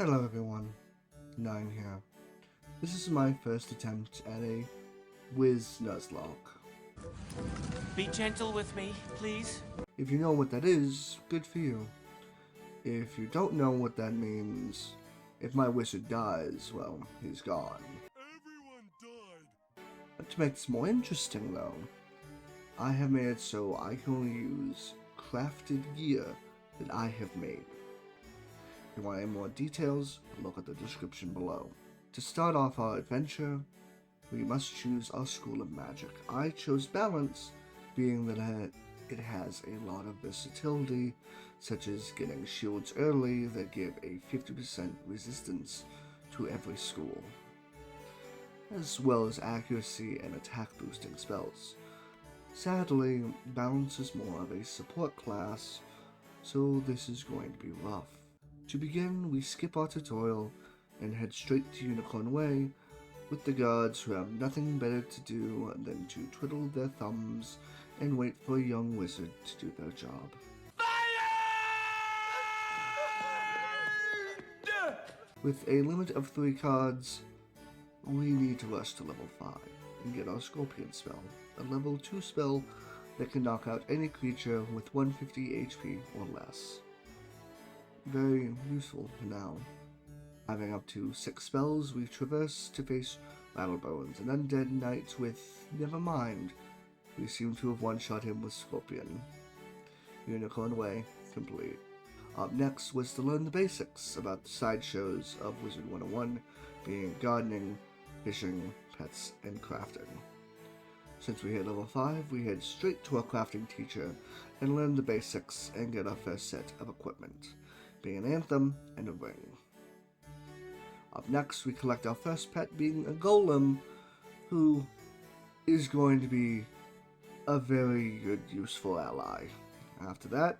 Hello everyone, Nine here. This is my first attempt at a Wizlock. Be gentle with me, please. If you know what that is, good for you. If you don't know what that means, if my wizard dies, well, he's gone. Everyone died. To make this more interesting though, I have made it so I can only use crafted gear that I have made. If you want any more details, look at the description below. To start off our adventure, we must choose our school of magic. I chose balance, being that it has a lot of versatility, such as getting shields early that give a 50% resistance to every school, as well as accuracy and attack boosting spells. Sadly, balance is more of a support class, so this is going to be rough. To begin, we skip our tutorial and head straight to Unicorn Way with the guards who have nothing better to do than to twiddle their thumbs and wait for a young wizard to do their job. With a limit of 3 cards, we need to rush to level 5 and get our Scorpion spell, a level 2 spell that can knock out any creature with 150 HP or less. Very useful for now. Having up to 6 spells, we traverse to face Rattlebones, an undead knight with Nevermind. We seem to have one-shot him with Scorpion. Unicorn Way complete. Up next was to learn the basics about the sideshows of Wizard 101, being gardening, fishing, pets, and crafting. Since we hit level 5, we head straight to our crafting teacher and learn the basics and get our first set of equipment, being an anthem and a ring. Up next, we collect our first pet, being a golem, who is going to be a very good, useful ally. After that,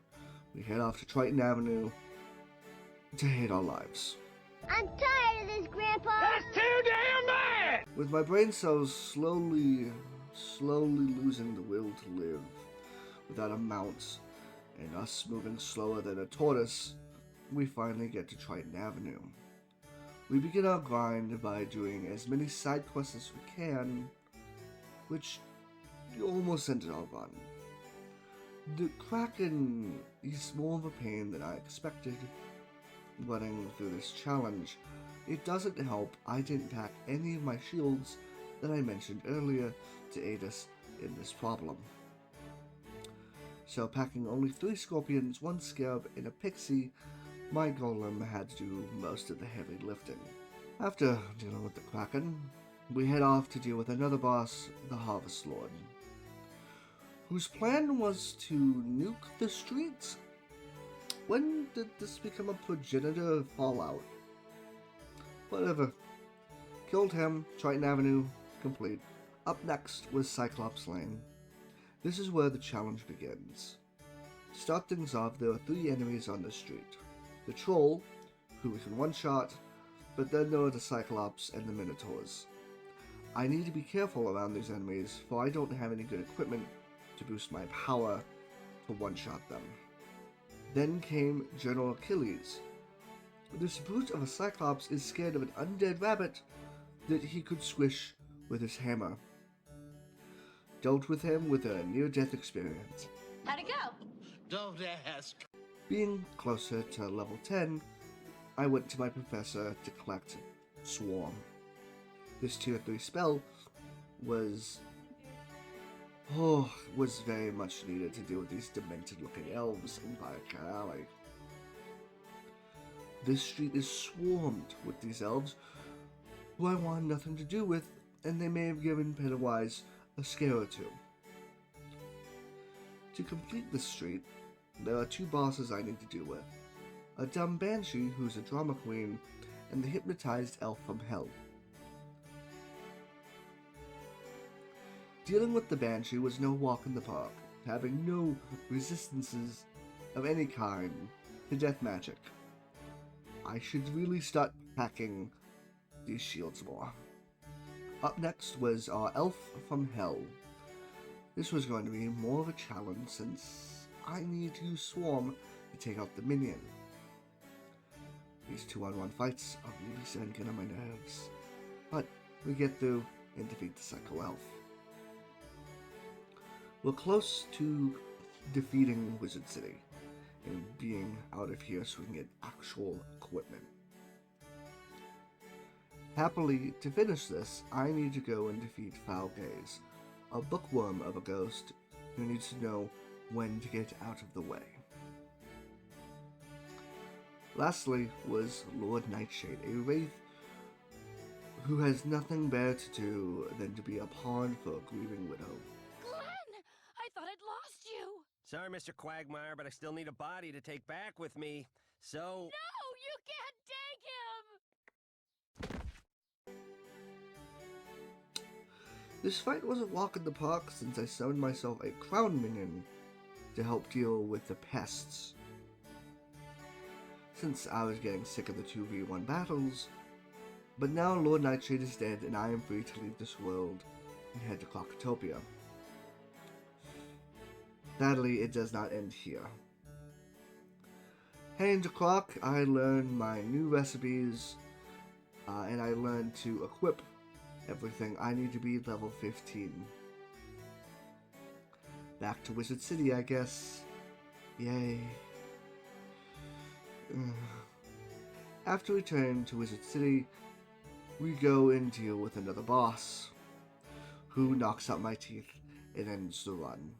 we head off to Triton Avenue to hate our lives. I'm tired of this, Grandpa! That's too damn bad! With my brain cells slowly losing the will to live without a mount, and us moving slower than a tortoise, we finally get to Triton Avenue. We begin our grind by doing as many side quests as we can, which almost ended our run. The Kraken is more of a pain than I expected running through this challenge. It doesn't help I didn't pack any of my shields that I mentioned earlier to aid us in this problem. So packing only 3 scorpions, 1 scarab, and a pixie, my golem had to do most of the heavy lifting. After dealing with the Kraken, we head off to deal with another boss, the Harvest Lord, whose plan was to nuke the streets. When did this become a progenitor of Fallout? Whatever. Killed him, Triton Avenue, complete. Up next was Cyclops Lane. This is where the challenge begins. To start things off, there are 3 enemies on the street. The Troll, who we can one-shot, but then there are the Cyclops and the Minotaurs. I need to be careful around these enemies, for I don't have any good equipment to boost my power to one-shot them. Then came General Achilles. This brute of a Cyclops is scared of an undead rabbit that he could squish with his hammer. Dealt with him with a near-death experience. How'd it go? Don't ask. Being closer to level 10, I went to my professor to collect Swarm. This tier 3 spell was very much needed to deal with these demented-looking elves in Biocat Alley. This street is swarmed with these elves, who I wanted nothing to do with, and they may have given Pennywise a scare or 2. To complete this street, there are 2 bosses I need to deal with. A dumb banshee who's a drama queen, and the hypnotized elf from hell. Dealing with the banshee was no walk in the park, having no resistances of any kind to death magic. I should really start packing these shields more. Up next was our elf from hell. This was going to be more of a challenge since I need to use Swarm to take out the minion. These 2-on-1 fights are really starting to get on my nerves. But we get through and defeat the Psycho Elf. We're close to defeating Wizard City and being out of here so we can get actual equipment. Happily, to finish this, I need to go and defeat Foul Gaze, a bookworm of a ghost who needs to know when to get out of the way. Lastly was Lord Nightshade, a wraith who has nothing better to do than to be a pawn for a grieving widow. Glenn! I thought I'd lost you! Sorry, Mr. Quagmire, but I still need a body to take back with me. So... No! You can't take him! This fight was a walk in the park since I summoned myself a crown minion to help deal with the pests. Since I was getting sick of the 2v1 battles, but now Lord Nightshade is dead and I am free to leave this world and head to Clockatopia. Sadly, it does not end here. Heading to Clock, I learned my new recipes, and I learned to equip everything I need to be level 15. Back to Wizard City, I guess. Yay. After returning to Wizard City, we go and deal with another boss, who knocks out my teeth and ends the run.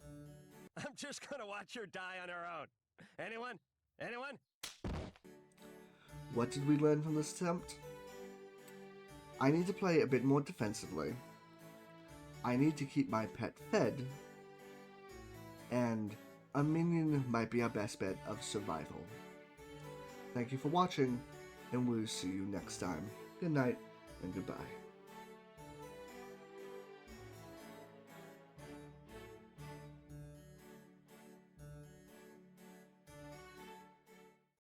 I'm just gonna watch her die on her own. Anyone? Anyone? What did we learn from this attempt? I need to play a bit more defensively. I need to keep my pet fed. And a minion might be our best bet of survival. Thank you for watching, and we'll see you next time. Good night, and goodbye.